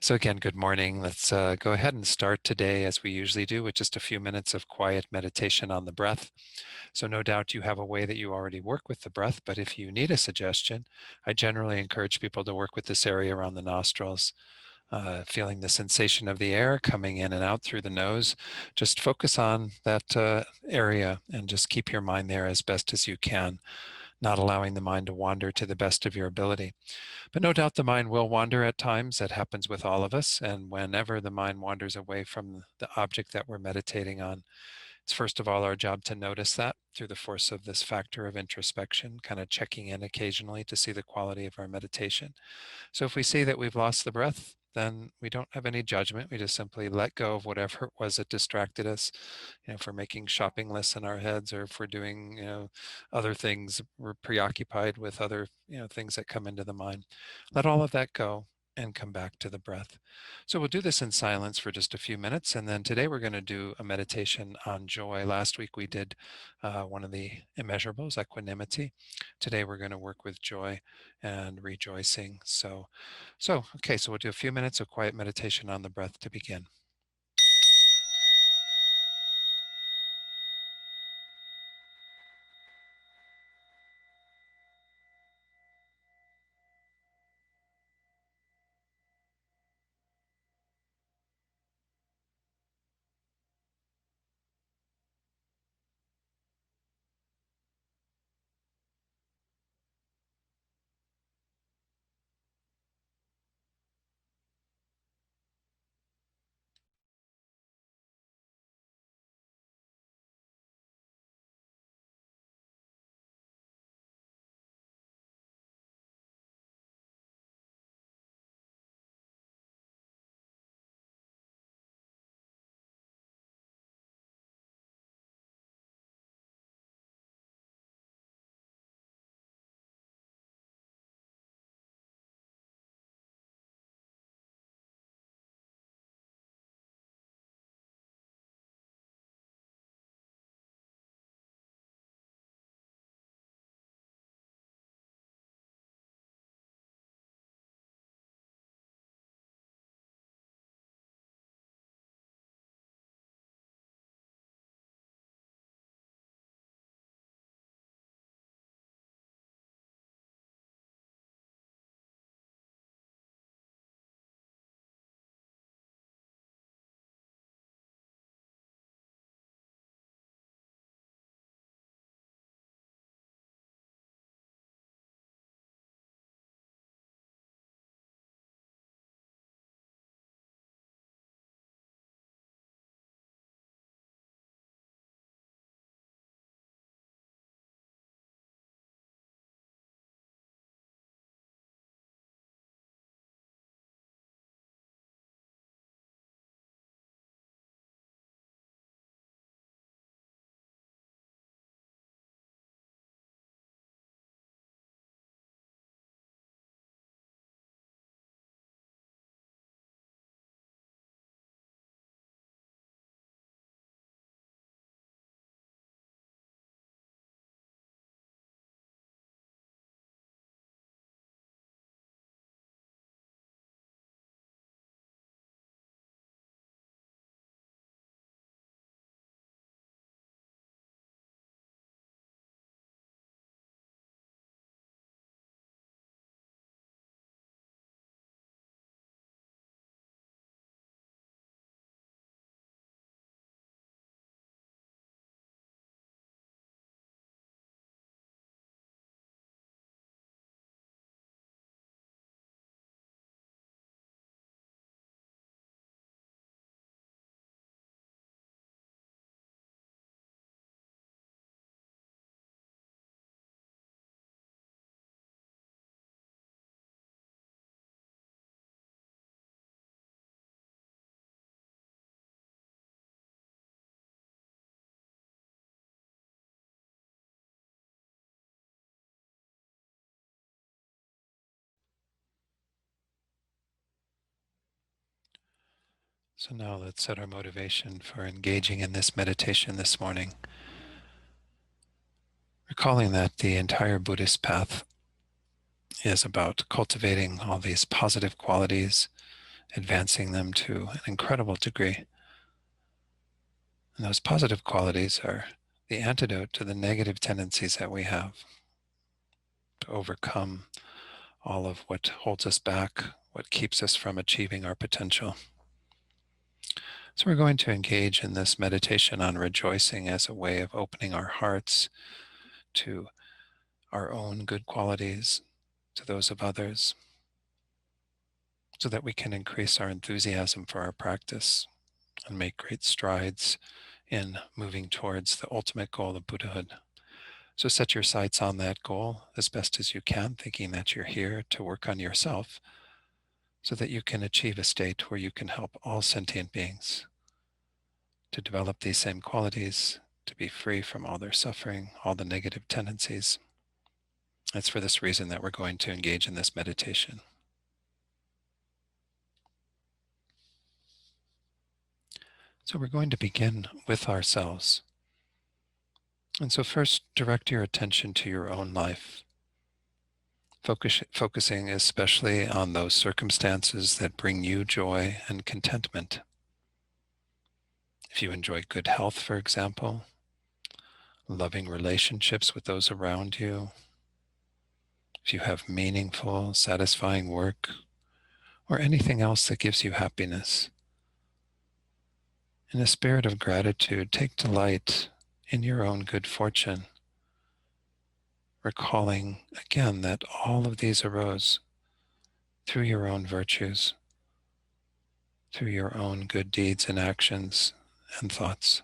So again, good morning. Let's go ahead and start today as we usually do with just a few minutes of quiet meditation on the breath. So no doubt you have a way that you already work with the breath, but if you need a suggestion, I generally encourage people to work with this area around the nostrils, feeling the sensation of the air coming in and out through the nose. Just focus on that area and just keep your mind there as best as you can, not allowing the mind to wander to the best of your ability. But no doubt the mind will wander at times. That happens with all of us. And whenever the mind wanders away from the object that we're meditating on, it's first of all our job to notice that through the force of this factor of introspection, kind of checking in occasionally to see the quality of our meditation. So if we see that we've lost the breath, then we don't have any judgment. We just simply let go of whatever it was that distracted us. If we're making shopping lists in our heads, or if we're doing, other things, we're preoccupied with other, things that come into the mind. Let all of that go and come back to the breath. So we'll do this in silence for just a few minutes. And then today we're going to do a meditation on joy. Last week we did one of the immeasurables, equanimity. Today we're going to work with joy and rejoicing. So we'll do a few minutes of quiet meditation on the breath to begin. So now let's set our motivation for engaging in this meditation this morning. Recalling that the entire Buddhist path is about cultivating all these positive qualities advancing them to an incredible degree. And those positive qualities are the antidote to the negative tendencies that we have to overcome all of what holds us back, what keeps us from achieving our potential. So we're going to engage in this meditation on rejoicing as a way of opening our hearts to our own good qualities, to those of others, so that we can increase our enthusiasm for our practice and make great strides in moving towards the ultimate goal of Buddhahood. So set your sights on that goal as best as you can, thinking that you're here to work on yourself so that you can achieve a state where you can help all sentient beings to develop these same qualities, to be free from all their suffering, all the negative tendencies. It's for this reason that we're going to engage in this meditation. So we're going to begin with ourselves. And so first, direct your attention to your own life, focusing especially on those circumstances that bring you joy and contentment. If you enjoy good health, for example, loving relationships with those around you, if you have meaningful, satisfying work, or anything else that gives you happiness, in a spirit of gratitude, take delight in your own good fortune, recalling again that all of these arose through your own virtues, through your own good deeds and actions and thoughts.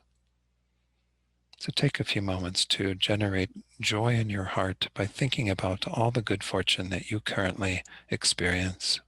So take a few moments to generate joy in your heart by thinking about all the good fortune that you currently experience.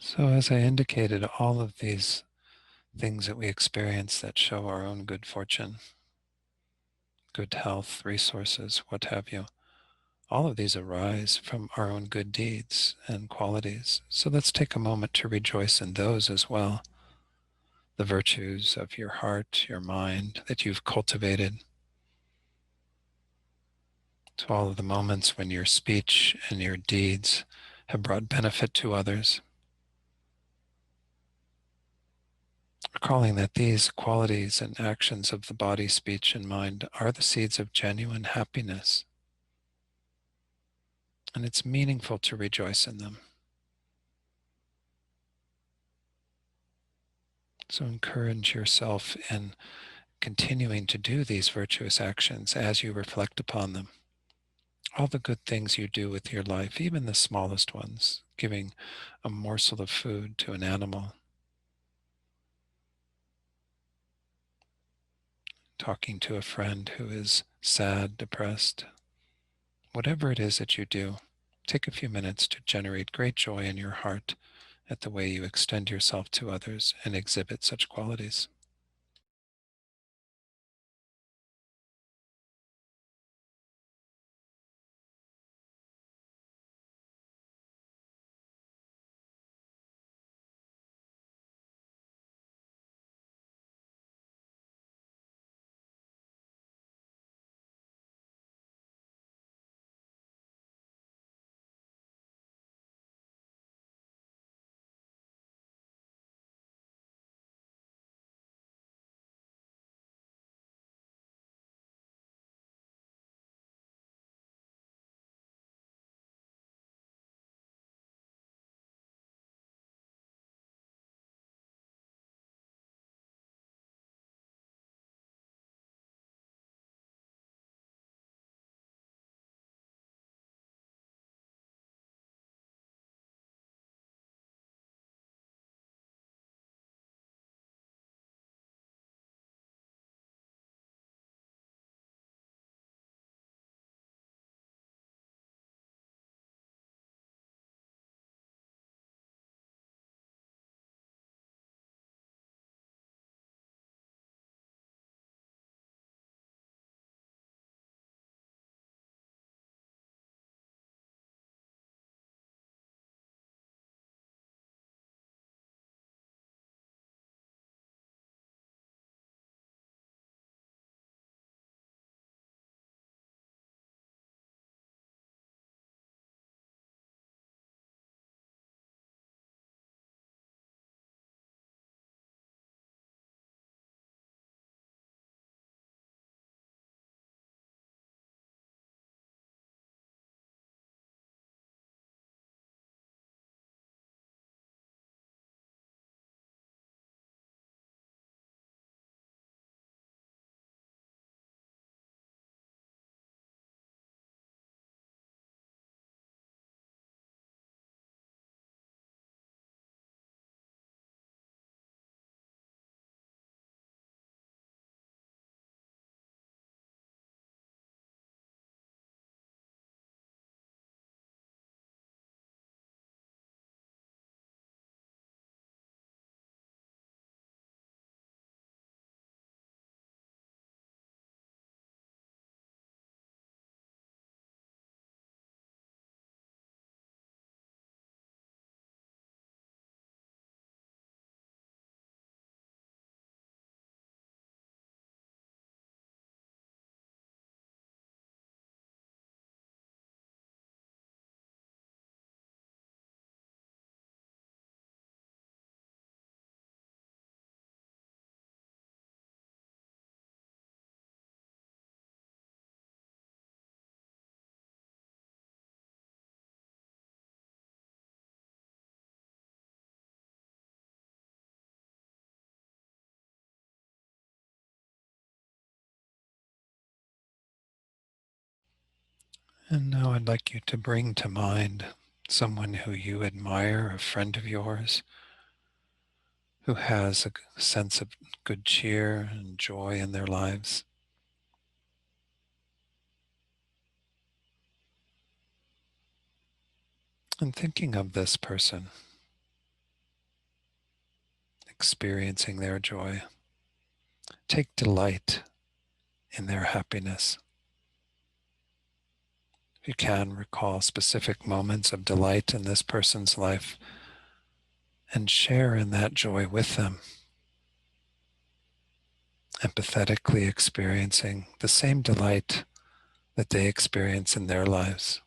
So as I indicated, all of these things that we experience that show our own good fortune, good health, resources, what have you, all of these arise from our own good deeds and qualities. So let's take a moment to rejoice in those as well. The virtues of your heart, your mind that you've cultivated, to all of the moments when your speech and your deeds have brought benefit to others. Recalling that these qualities and actions of the body, speech, and mind are the seeds of genuine happiness. and it's meaningful to rejoice in them. So encourage yourself in continuing to do these virtuous actions as you reflect upon them. All the good things you do with your life, even the smallest ones, giving a morsel of food to an animal, talking to a friend who is sad, depressed, whatever it is that you do, take a few minutes to generate great joy in your heart at the way you extend yourself to others and exhibit such qualities. And now I'd like you to bring to mind someone who you admire, a friend of yours, who has a sense of good cheer and joy in their lives. And thinking of this person, experiencing their joy, take delight in their happiness. If you can recall specific moments of delight in this person's life and share in that joy with them, empathetically experiencing the same delight that they experience in their lives.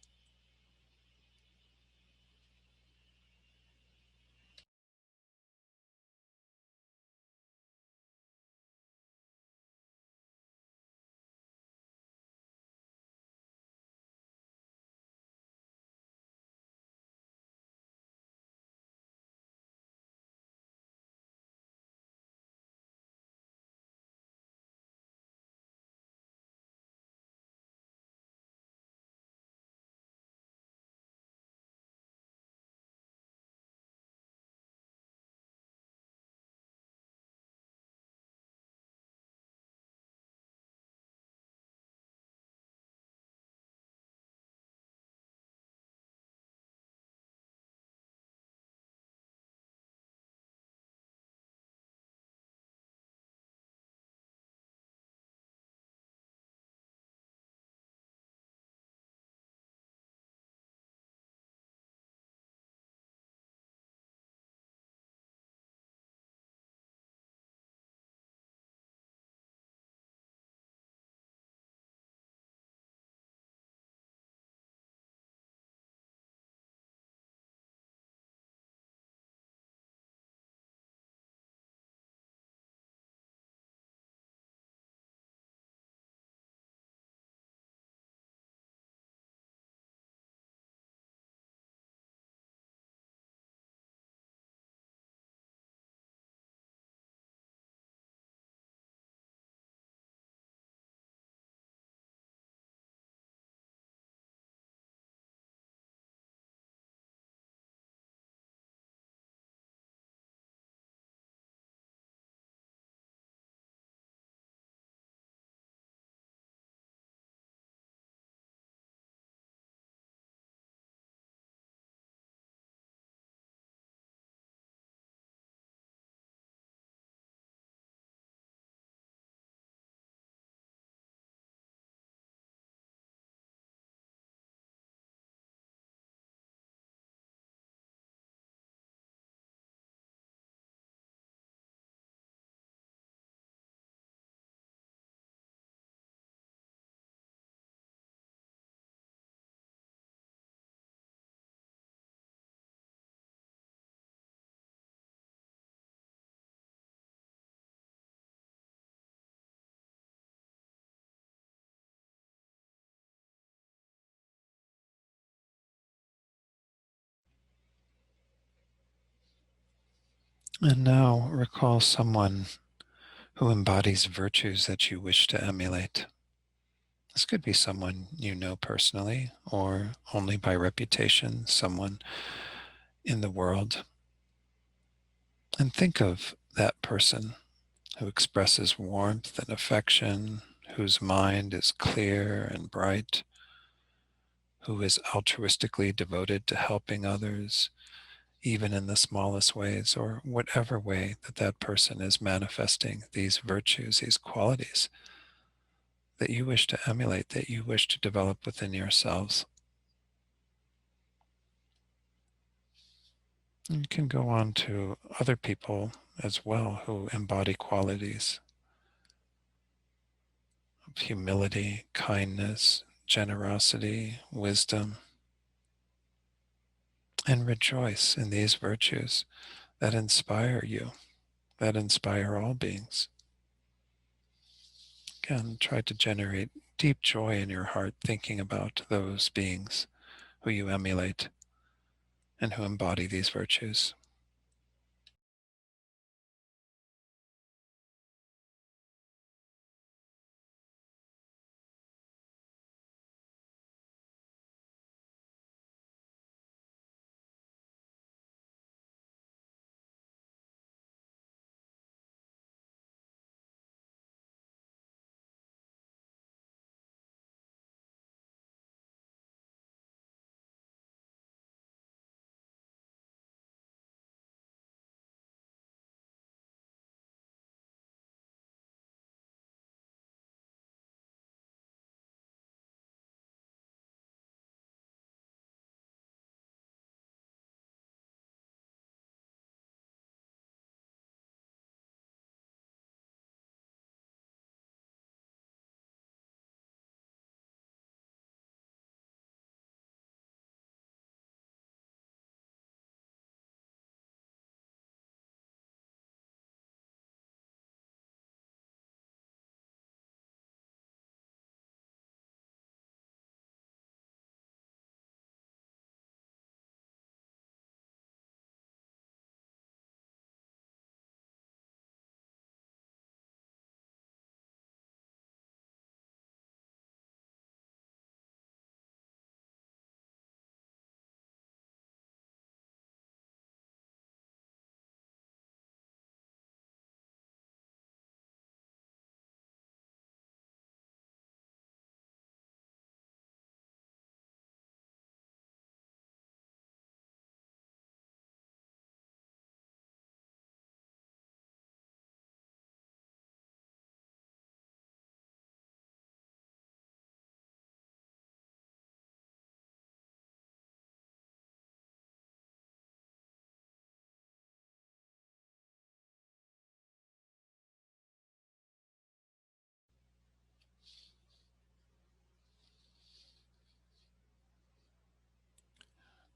And now recall someone who embodies virtues that you wish to emulate. This could be someone you know personally or only by reputation, someone in the world. And think of that person who expresses warmth and affection, whose mind is clear and bright, who is altruistically devoted to helping others, even in the smallest ways, or whatever way that that person is manifesting these virtues, these qualities that you wish to emulate, that you wish to develop within yourselves. You can go on to other people as well who embody qualities of humility, kindness, generosity, wisdom, and rejoice in these virtues that inspire you, that inspire all beings. Again, try to generate deep joy in your heart thinking about those beings who you emulate and who embody these virtues.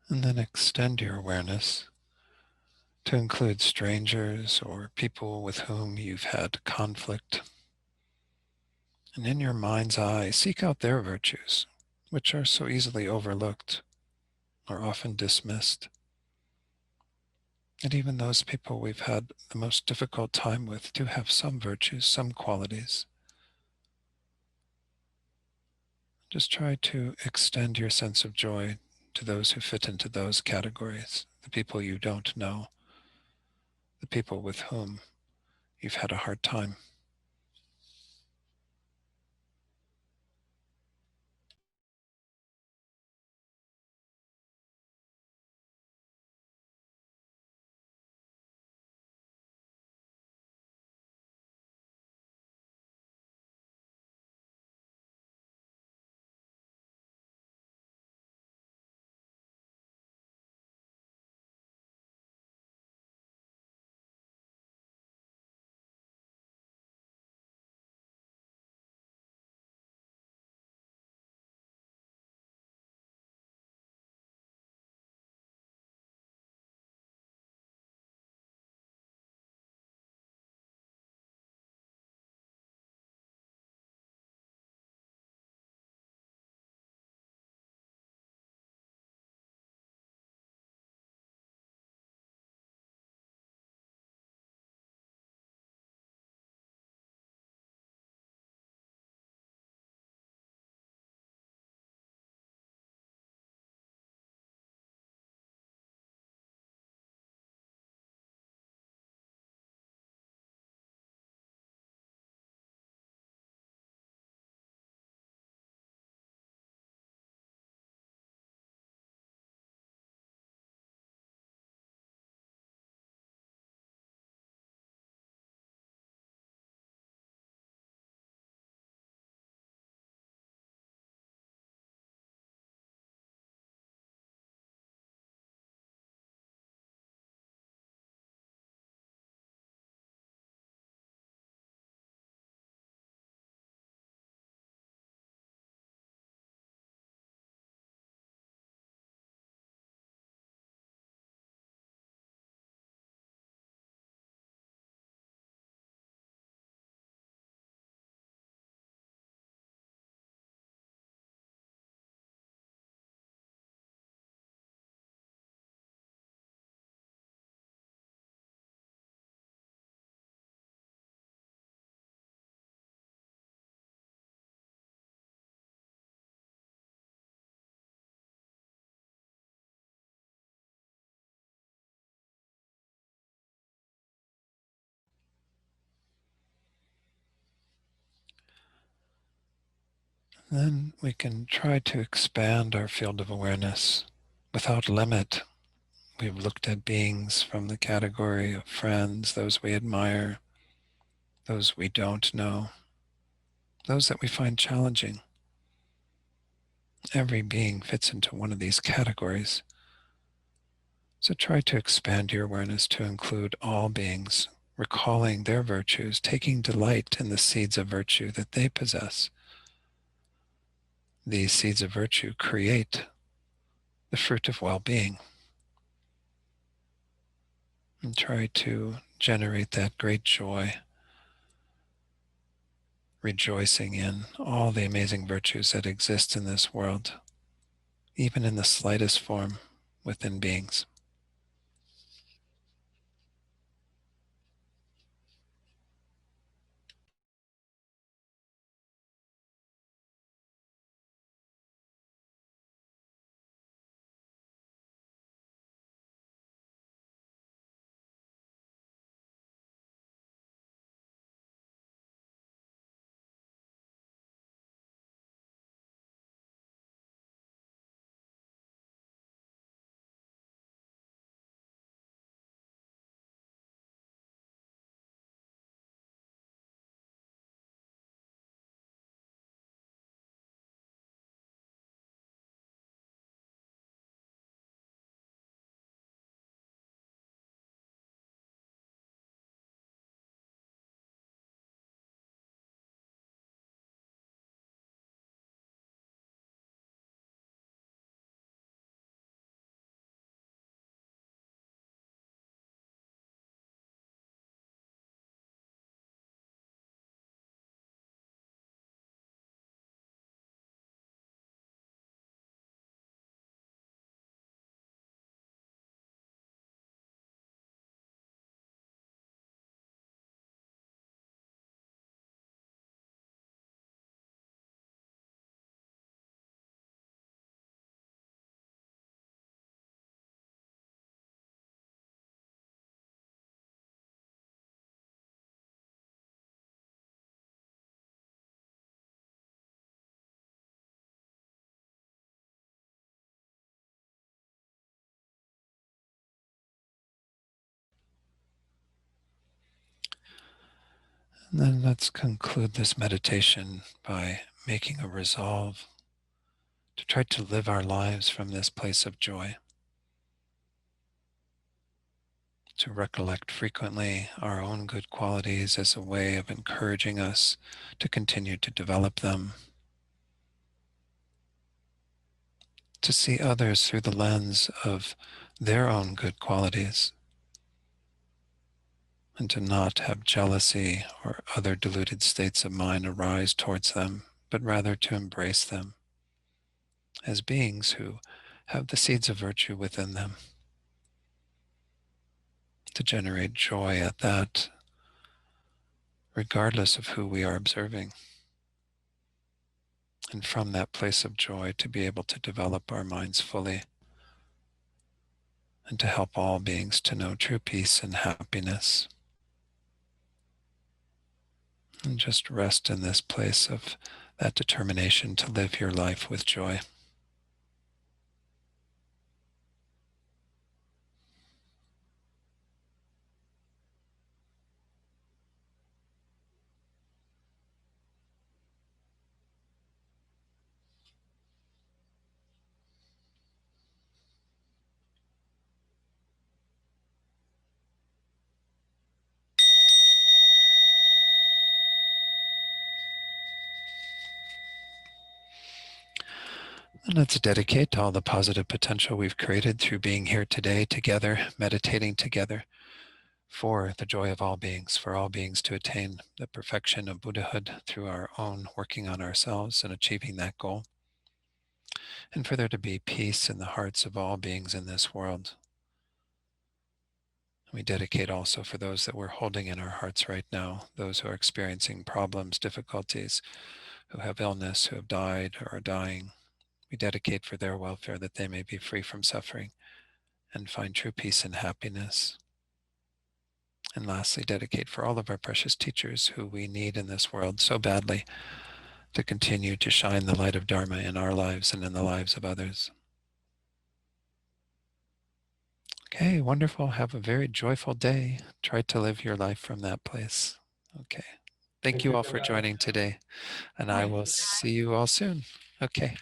And then extend your awareness to include strangers or people with whom you've had conflict. And in your mind's eye, seek out their virtues, which are so easily overlooked or often dismissed. And even those people we've had the most difficult time with do have some virtues, some qualities. Just try to extend your sense of joy to those who fit into those categories, the people you don't know, the people with whom you've had a hard time. Then we can try to expand our field of awareness without limit. We've looked at beings from the category of friends, those we admire, those we don't know, those that we find challenging. Every being fits into one of these categories. So try to expand your awareness to include all beings, recalling their virtues, taking delight in the seeds of virtue that they possess. These seeds of virtue create the fruit of well-being. And try to generate that great joy, rejoicing in all the amazing virtues that exist in this world, even in the slightest form within beings. And then let's conclude this meditation by making a resolve to try to live our lives from this place of joy, to recollect frequently our own good qualities as a way of encouraging us to continue to develop them, to see others through the lens of their own good qualities, and to not have jealousy or other deluded states of mind arise towards them, but rather to embrace them as beings who have the seeds of virtue within them, to generate joy at that, regardless of who we are observing. And from that place of joy, to be able to develop our minds fully and to help all beings to know true peace and happiness. And just rest in this place of that determination to live your life with joy. And let's dedicate all the positive potential we've created through being here today together, meditating together, for the joy of all beings, for all beings to attain the perfection of Buddhahood through our own working on ourselves and achieving that goal, and for there to be peace in the hearts of all beings in this world. We dedicate also for those that we're holding in our hearts right now, those who are experiencing problems, difficulties, who have illness, who have died or are dying. We dedicate for their welfare, that they may be free from suffering and find true peace and happiness. And lastly, dedicate for all of our precious teachers who we need in this world so badly, to continue to shine the light of Dharma in our lives and in the lives of others. Okay, wonderful. Have a very joyful day. Try to live your life from that place. Okay. Thank Thank you you all very for much. joining today, and I Bye. will see you all soon. Okay.